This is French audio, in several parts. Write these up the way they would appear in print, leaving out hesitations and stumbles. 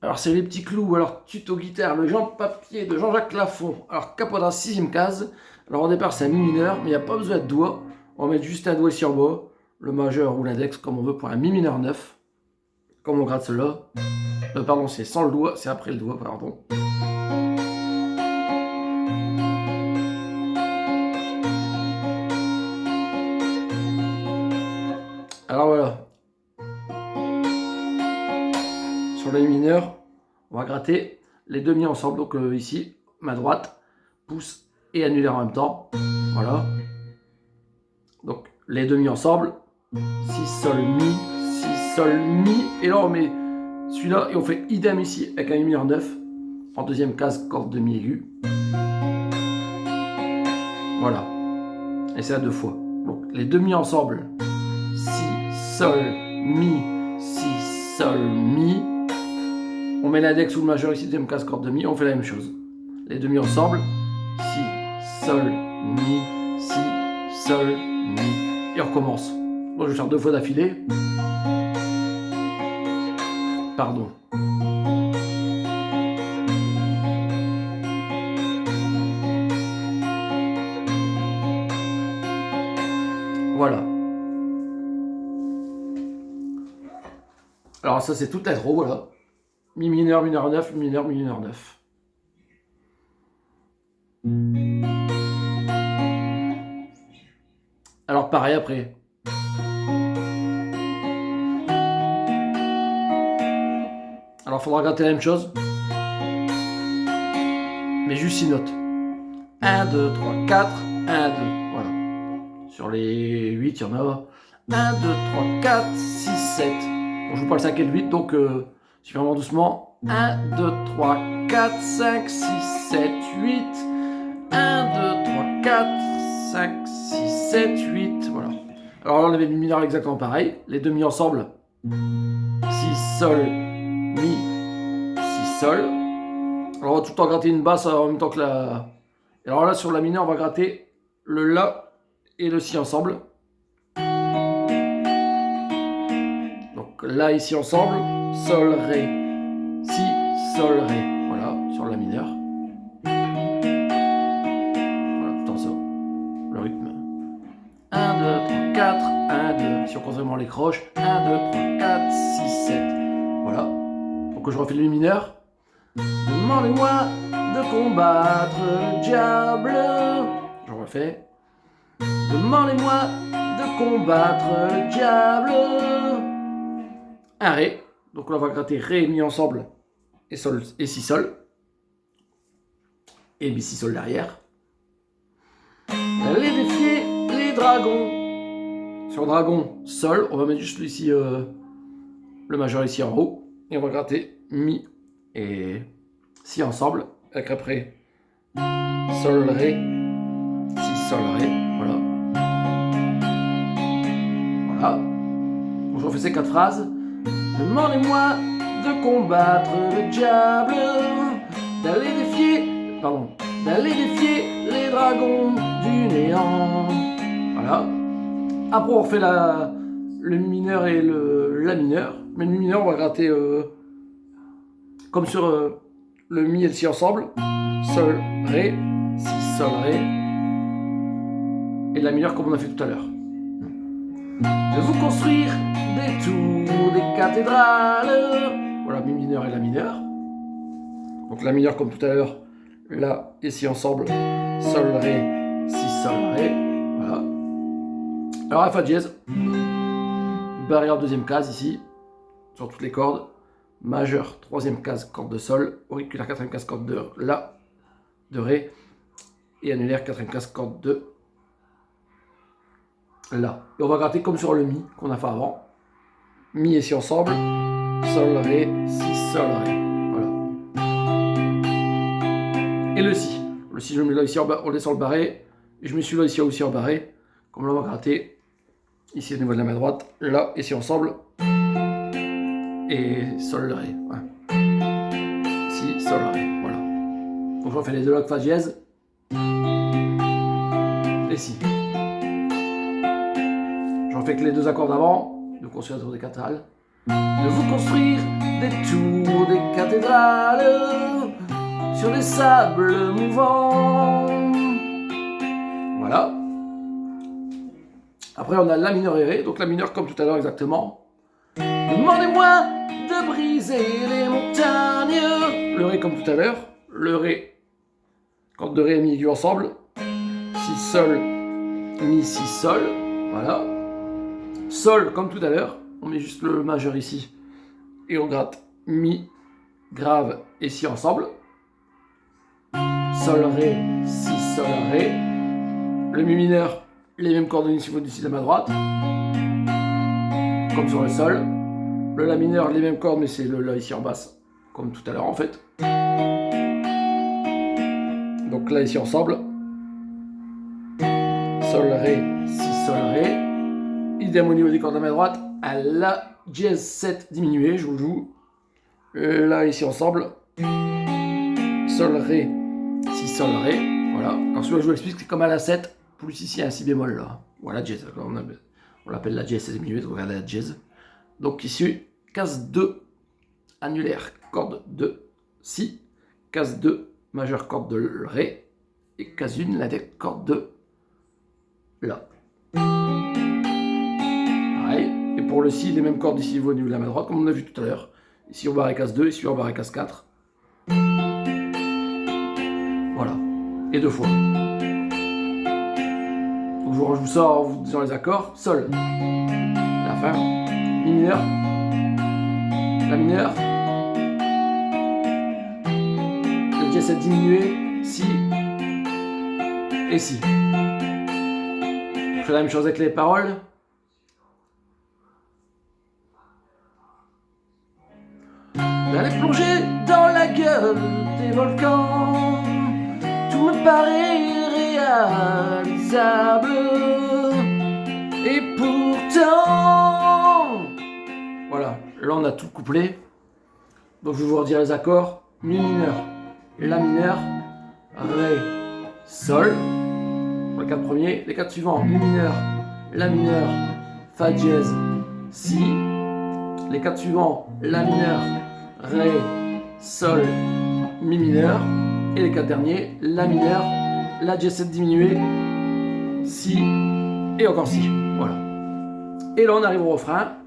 Alors c'est les petits clous, alors tuto guitare, le Jean papier de Jean-Jacques Lafont. Alors capotin, 6ème case. Alors au départ c'est un mi mineur, mais il n'y a pas besoin de doigt. On va mettre juste un doigt ici en bas, le majeur ou l'index comme on veut pour un mi mineur 9. Comme on gratte cela. Pardon, c'est sans le doigt, c'est après le doigt, pardon. Alors voilà. Sur le mi mineur, on va gratter les deux mi ensemble. Donc ici, main droite, pouce et annulaire en même temps. Voilà. Donc les deux mi ensemble. Si, sol, mi, si, sol, mi. Et là on met celui-là et on fait idem ici avec un mi mineur 9. En deuxième case, corde de mi aigu. Voilà. Et c'est à deux fois. Donc les deux mi ensemble. Si, sol, mi, si, sol, mi. On met l'index ou le majeur ici, deuxième case, corde de mi. On fait la même chose. Les deux mi ensemble. Si, sol, mi, si, sol, mi. Et on recommence. Bon, je vais faire deux fois d'affilée. Pardon. Voilà. Alors ça c'est toute l'intro, voilà. Mi mineur, mineur 9, mi mineur, mineur 9. Alors pareil après. Alors il faudra gratter la même chose. Mais juste 6 notes. 1, 2, 3, 4, 1, 2. Voilà. Sur les 8, il y en a 1, 2, 3, 4, 6, 7. On joue pas le 5 et le 8, donc je fais vraiment doucement. 1, 2, 3, 4, 5, 6, 7, 8. 1, 2, 3, 4, 5, 6, 7, 8. Voilà. Alors là, on avait mi mineur exactement pareil. Les deux mi ensemble. Si, sol, mi, si, sol. Alors on va tout le temps gratter une basse en même temps que la... Et alors là, sur la mineure, on va gratter le la et le si ensemble. Donc la ici ensemble, sol, ré, si, sol, ré. Voilà, sur la mineure. Voilà, tout en ça. Le rythme. 1, 2, 3, 4, 1, 2. Si on compte vraiment les croches. 1, 2, 3, 4, 6, 7. Voilà. Donc je refais le mi mineur. Demandez-moi de combattre le diable. Je refais. Demandez-moi de combattre le diable. Un ré. Donc là on va gratter ré et mi ensemble. Et sol et si sol. Et mi si sol derrière. Allez défier les dragons. Sur dragon, sol. On va mettre juste ici le majeur ici en haut. Et on va gratter mi et si ensemble. Avec après sol, ré, si, sol, ré. Voilà. Voilà. Donc je refais ces 4 phrases. Demandez-moi de combattre le diable, d'aller défier les dragons du néant. Voilà. Après on refait le mineur et la mineur. Mais le mineur on va gratter comme sur le mi et le si ensemble. Sol, ré, si, sol, ré. Et la mineure comme on a fait tout à l'heure. Je vais vous construire des tours, des cathédrales. Voilà, mi mineur et la mineure. Donc la mineure comme tout à l'heure, là et si ensemble, sol, ré, si, sol, ré. Voilà. Alors la fa dièse, barré en deuxième case ici, sur toutes les cordes. Majeur, troisième case, corde de sol. Auriculaire, quatrième case, corde de la, de ré. Et annulaire, quatrième case, corde de là. Et on va gratter comme sur le mi qu'on a fait avant. Mi et si ensemble. Sol, ré, si, sol, ré. Voilà. Et le si. Le si, je le mets là ici en bas, on descend le barré. Et je mets celui-là ici aussi en barré. Comme là, on va gratter. Ici au niveau de la main droite. Là et si ensemble. Et sol, ré. Voilà. Si, sol, ré. Voilà. Donc je refais les deux là, fa dièse. Et si. Je refais que les deux accords d'avant. De construire des cathédrales. De vous construire des tours, des cathédrales, sur des sables mouvants. Voilà. Après, on a la mineur et ré, donc la mineur comme tout à l'heure exactement. Demandez-moi de briser les montagnes. Le ré comme tout à l'heure. Le ré, corde de ré et mi aigu ensemble. Si, sol, mi, si, sol. Voilà. Sol comme tout à l'heure. On met juste le majeur ici. Et on gratte mi, grave et si ensemble. Sol, ré, si, sol, ré. Le mi mineur, les mêmes cordes au niveau du si de la main droite. Comme sur le sol. Le la mineur, les mêmes cordes, mais c'est le la ici en basse. Comme tout à l'heure en fait. Donc là ici ensemble. Sol, ré, si, sol, ré. Idem au niveau des cordes de la main droite. À la dièse 7 diminué, je vous le joue. Là ici ensemble. Sol, ré, si, sol, ré. Voilà. Alors celui-là je vous explique, c'est comme à la 7. Plus ici un si bémol là. Voilà, dièse. On l'appelle la dièse 7 diminué, donc regardez la dièse. Donc ici, case 2, annulaire, corde de si, case 2, majeure, corde de ré, et case 1, la corde de la. Pareil, et pour le si, les mêmes cordes ici au niveau de la main droite, comme on a vu tout à l'heure. Ici on barre case 2, ici on barre case 4. Voilà, et 2 fois. Donc je vous sors en vous disant les accords, sol, la fin, mi mineur, la mineur, le dièse 7 diminué, si et si. Je fais la même chose avec les paroles. D'aller plonger dans la gueule des volcans, tout me paraît réalisable, et pourtant... Voilà, là on a tout couplé. Donc je vais vous redire les accords. Mi mineur, la mineur, ré, sol. Pour les 4 premiers. Les 4 suivants, mi mineur, la mineur, fa dièse, si. Les 4 suivants, la mineur, ré, sol, mi mineur. Et les 4 derniers, la mineur, la dièse 7 diminuée, si et encore si. Voilà. Et là on arrive au refrain,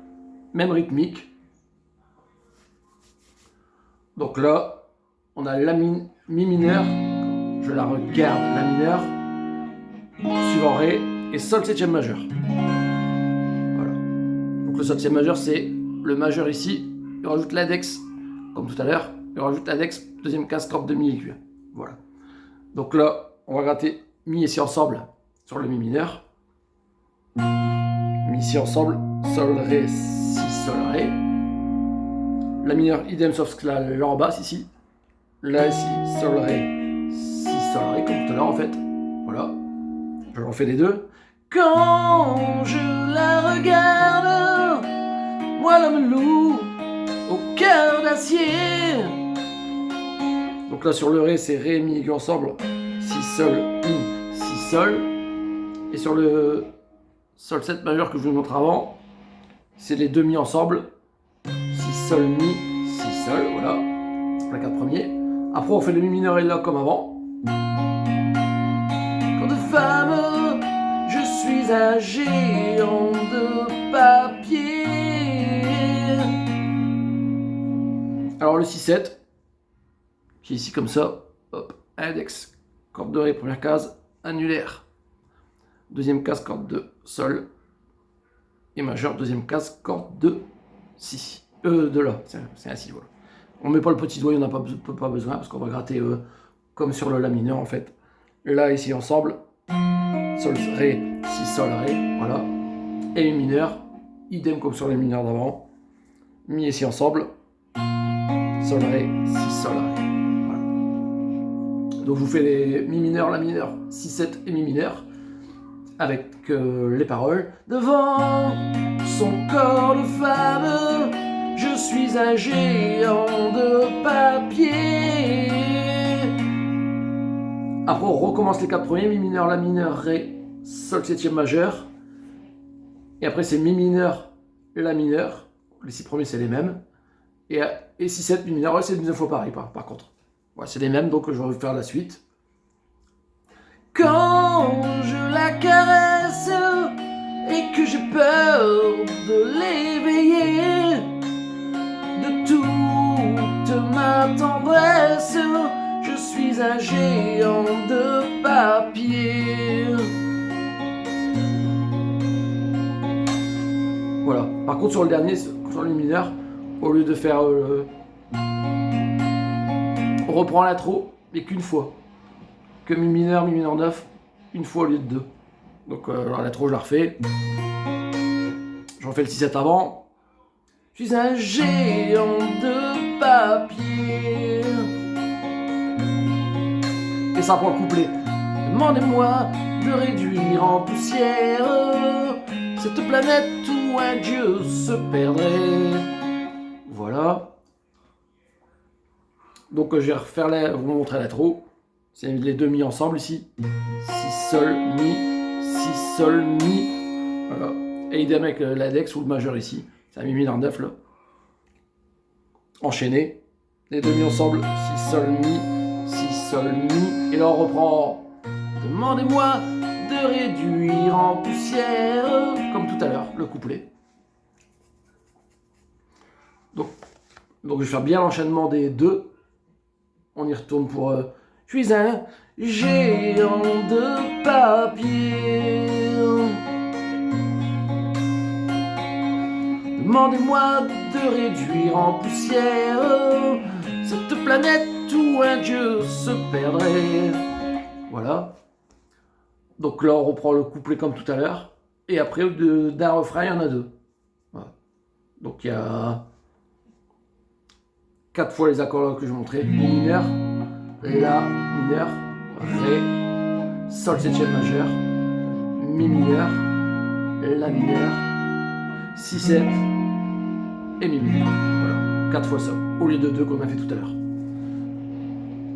même rythmique. Donc là, on a la mi mineur, je la regarde, la mineur, suivant ré et sol 7e majeur. Voilà. Donc le sol 7e majeur, c'est le majeur ici, et on rajoute l'index, comme tout à l'heure, et on rajoute l'index, deuxième case, corde de mi aigu. Voilà. Donc là, on va gratter mi et si ensemble sur le mi mineur. Mi si ensemble, sol, ré, si, sol, ré. La mineur, idem sauf que là en basse ici. Là ici, sol, ré, si, sol, ré, comme tout à l'heure en fait. Voilà. Je refais les deux. Quand je la regarde, moi l'homme loup au cœur d'acier. Donc là sur le ré, c'est ré, mi aigu ensemble. Si, sol, mi, si, sol. Et sur le sol 7 majeur que je vous montre avant, c'est les deux mi ensemble. Si, sol, mi, si, sol. Voilà. Pour les 4 premiers. Après, on fait le mi mineur et la comme avant. Quand de femme, je suis un géant de papier. Alors le 6-7, qui est ici comme ça, hop, index, corde de ré, première case, annulaire, deuxième case, corde de sol, et majeur, deuxième case, corde de si, de la, c'est un si, voilà. On met pas le petit doigt, on n'a pas besoin, parce qu'on va gratter comme sur le la mineur en fait. Là, ici ensemble, sol, ré, si, sol, ré, voilà, et mi mineur, idem comme sur les mineurs d'avant, mi et si ensemble, sol, ré, si, sol, ré. Voilà. Donc je vous fais les mi mineur, la mineur, si, 7 et mi mineur, avec les paroles. Devant son corps de femme, je suis un géant de papier. Après on recommence les 4 premiers, mi mineur, la mineur, ré, sol 7e majeur. Et après c'est mi mineur, la mineur. Les 6 premiers c'est les mêmes. Et 6-7 mi mineur, ouais, c'est 19 fois pareil par contre. Ouais, c'est les mêmes, donc je vais faire la suite. Quand je la caresse et que j'ai peur de l'éveiller, de toute ma tendresse, je suis un géant de papier. Voilà. Par contre, sur le dernier, sur le mineur, au lieu de faire on reprend l'intro, mais qu'une fois. Que mi mineur 9, une fois au lieu de 2. Donc l'intro, je la refais. Je refais le 6-7 avant. Je suis un géant de papier. Et ça prend le couplet. Demandez-moi de réduire en poussière cette planète où un dieu se perdrait. Voilà. Donc je vais refaire vous montrer l'intro. C'est les deux mi ensemble ici. Si, sol, mi, si, sol, mi. Voilà. Et idem avec l'index ou le majeur ici. C'est un mi mineur 9 là. Enchaîné. Les deux mi ensemble. Si, sol, mi, si, sol, mi. Et là on reprend. Demandez-moi de réduire en poussière. Comme tout à l'heure, le couplet. Donc je vais faire bien l'enchaînement des deux. On y retourne pour... Je suis un géant de papier. Demandez-moi de réduire en poussière cette planète où un dieu se perdrait. Voilà. Donc là, on reprend le couplet comme tout à l'heure. Et après, d'un refrain, il y en a deux. Voilà. Donc il y a 4 fois les accords que je montrais. Mi mineur, La mineur, Ré, Sol septième majeur, Mi mineur, La mineur, Si 7 et Mi mineur. Voilà, 4 fois ça, au lieu de 2 qu'on a fait tout à l'heure.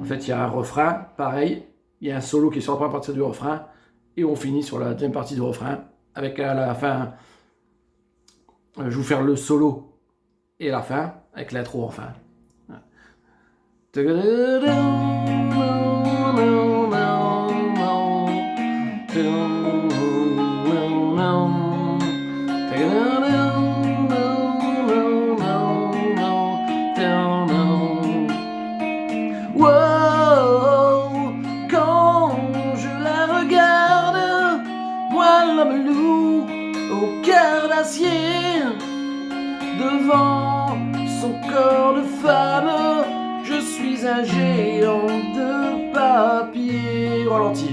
En fait, il y a un refrain, pareil, il y a un solo qui est sur la première partie du refrain, et on finit sur la deuxième partie du refrain, avec à la fin, je vais vous faire le solo et la fin, avec l'intro enfin. Wow, quand je la regarde, moi l'homme loup au cœur d'acier, devant son corps de femme, je suis un géant de papier. Ralenti.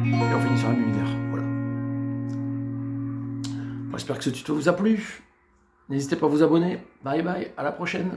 Et on finit sur un mi mineur. Voilà. Bon, j'espère que ce tuto vous a plu. N'hésitez pas à vous abonner. Bye bye, à la prochaine.